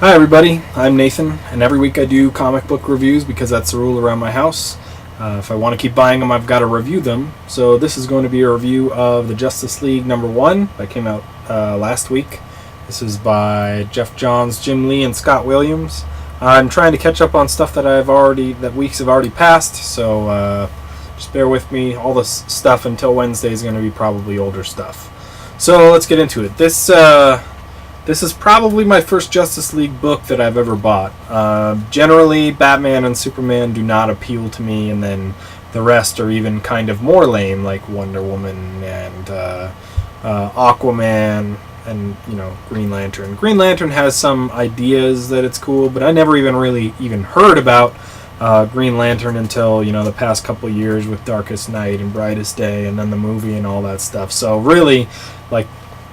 Hi everybody, I'm Nathan, and every week I do comic book reviews because that's the rule around my house. If I want to keep buying them, I've got to review them. So this is going to be a review of the Justice League #1 that came out last week. This is by Jeff Johns, Jim Lee, and Scott Williams. I'm trying to catch up on stuff that weeks have already passed, so just bear with me. All this stuff until Wednesday is going to be probably older stuff. So let's get into it. This is probably my first Justice League book that I've ever bought. Generally, Batman and Superman do not appeal to me, and then the rest are even kind of more lame, like Wonder Woman and Aquaman and, Green Lantern. Green Lantern has some ideas that it's cool, but I never even heard about Green Lantern until, the past couple of years with Darkest Night and Brightest Day and then the movie and all that stuff. So really,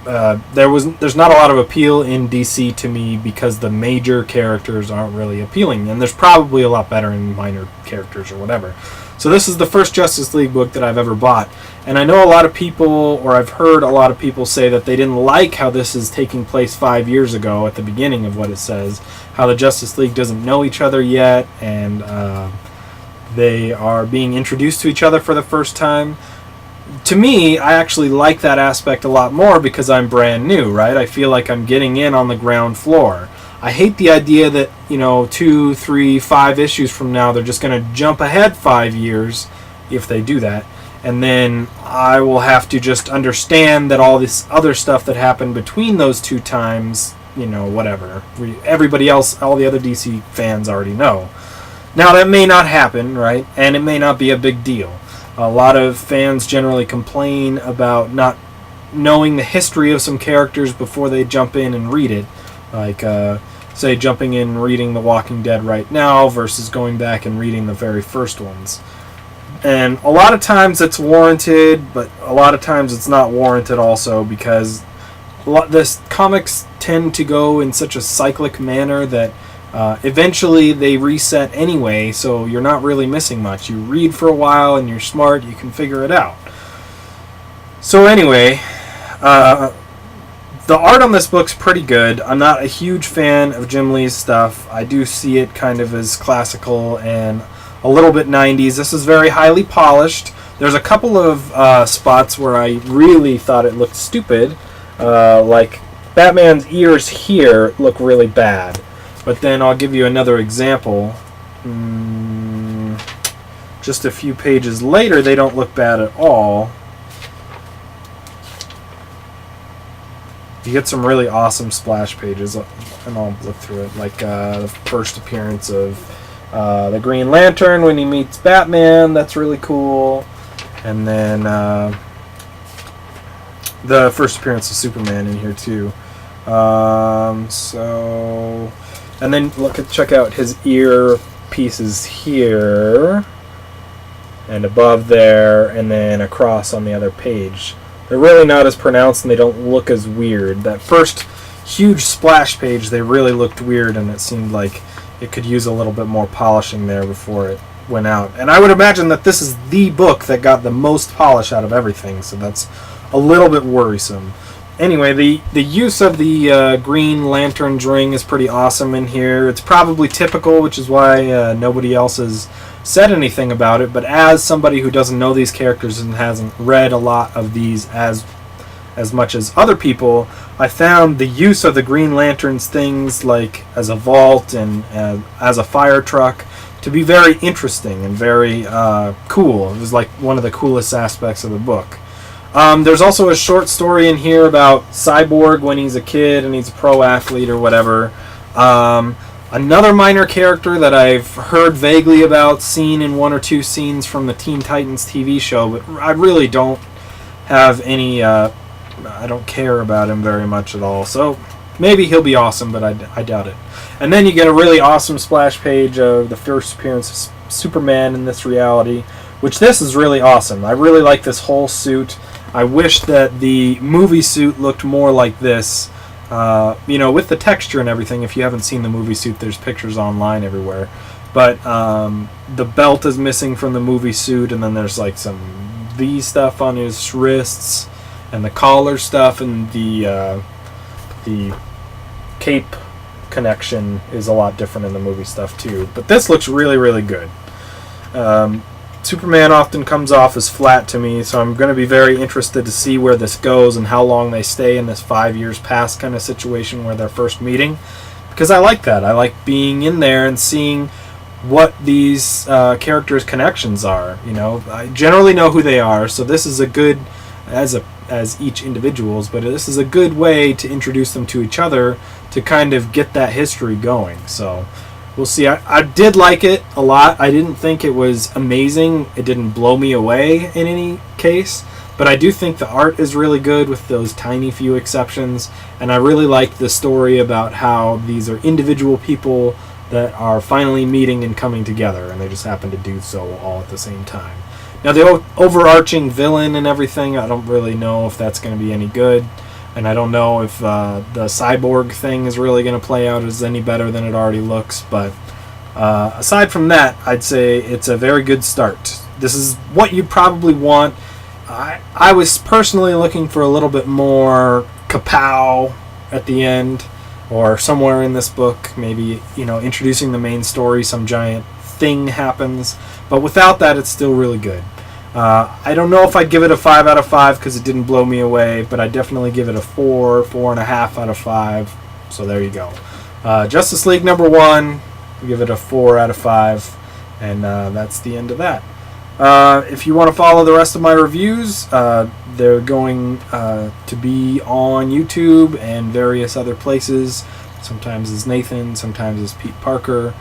there's not a lot of appeal in DC to me because the major characters aren't really appealing, and there's probably a lot better in minor characters or whatever. So this is the first Justice League book that I've ever bought, and I know a lot of people, or I've heard a lot of people say that they didn't like how this is taking place 5 years ago at the beginning of what it says, how the Justice League doesn't know each other yet, and they are being introduced to each other for the first time. To me, I actually like that aspect a lot more because I'm brand new, right? I feel like I'm getting in on the ground floor. I hate the idea that, 2, 3, 5 issues from now, they're just going to jump ahead 5 years, if they do that, and then I will have to just understand that all this other stuff that happened between those two times, whatever. Everybody else, all the other DC fans already know. Now, that may not happen, right? And it may not be a big deal. A lot of fans generally complain about not knowing the history of some characters before they jump in and read it. Like, say, jumping in and reading The Walking Dead right now versus going back and reading the very first ones. And a lot of times it's warranted, but a lot of times it's not warranted also because this comics tend to go in such a cyclic manner that eventually they reset anyway, so you're not really missing much. You read for a while and you're smart, you can figure it out. So anyway, the art on this book's pretty good. I'm not a huge fan of Jim Lee's stuff. I do see it kind of as classical and a little bit 90s. This is very highly polished. There's a couple of spots where I really thought it looked stupid, like Batman's ears here look really bad. But then I'll give you another example. Just a few pages later, they don't look bad at all. You get some really awesome splash pages, and I'll look through it. Like the first appearance of the Green Lantern when he meets Batman. That's really cool. And then the first appearance of Superman in here too. And then check out his ear pieces here, and above there, and then across on the other page. They're really not as pronounced, and they don't look as weird. That first huge splash page, they really looked weird, and it seemed like it could use a little bit more polishing there before it went out. And I would imagine that this is the book that got the most polish out of everything, so that's a little bit worrisome. Anyway, the use of the Green Lantern's ring is pretty awesome in here. It's probably typical, which is why nobody else has said anything about it. But as somebody who doesn't know these characters and hasn't read a lot of these as much as other people, I found the use of the Green Lantern's things, like as a vault and as a fire truck, to be very interesting and very cool. It was like one of the coolest aspects of the book. There's also a short story in here about Cyborg when he's a kid and he's a pro athlete or whatever. Another minor character that I've heard vaguely about, seen in 1 or 2 scenes from the Teen Titans TV show, but I really don't have any, I don't care about him very much at all. So maybe he'll be awesome, but I doubt it. And then you get a really awesome splash page of the first appearance of Superman in this reality, which this is really awesome. I really like this whole suit. I wish that the movie suit looked more like this, with the texture and everything. If you haven't seen the movie suit, there's pictures online everywhere. But the belt is missing from the movie suit, and then there's like some V stuff on his wrists, and the collar stuff, and the cape connection is a lot different in the movie stuff too. But this looks really, really good. Superman often comes off as flat to me, so I'm going to be very interested to see where this goes and how long they stay in this 5 years past kind of situation where they're first meeting. Because I like that. I like being in there and seeing what these characters' connections are. You know, I generally know who they are, so this is a good, as each individuals, but this is a good way to introduce them to each other to kind of get that history going. So we'll see. I did like it a lot. I didn't think it was amazing. It didn't blow me away in any case, but I do think the art is really good with those tiny few exceptions, and I really liked the story about how these are individual people that are finally meeting and coming together, and they just happen to do so all at the same time. Now, the overarching villain and everything, I don't really know if that's going to be any good, and I don't know if the cyborg thing is really going to play out as any better than it already looks, but aside from that, I'd say it's a very good start. This is what you probably want. I was personally looking for a little bit more kapow at the end, or somewhere in this book, maybe, you know, introducing the main story, some giant thing happens, but without that, it's still really good. I don't know if I'd give it a 5 out of 5 because it didn't blow me away, but I definitely give it a 4.5 out of 5. So there you go. Justice League #1, give it a 4 out of 5, and that's the end of that. If you want to follow the rest of my reviews, they're going to be on YouTube and various other places. Sometimes as Nathan, sometimes as Peteparker,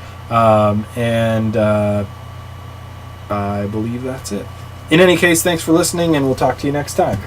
and I believe that's it. In any case, thanks for listening, and we'll talk to you next time.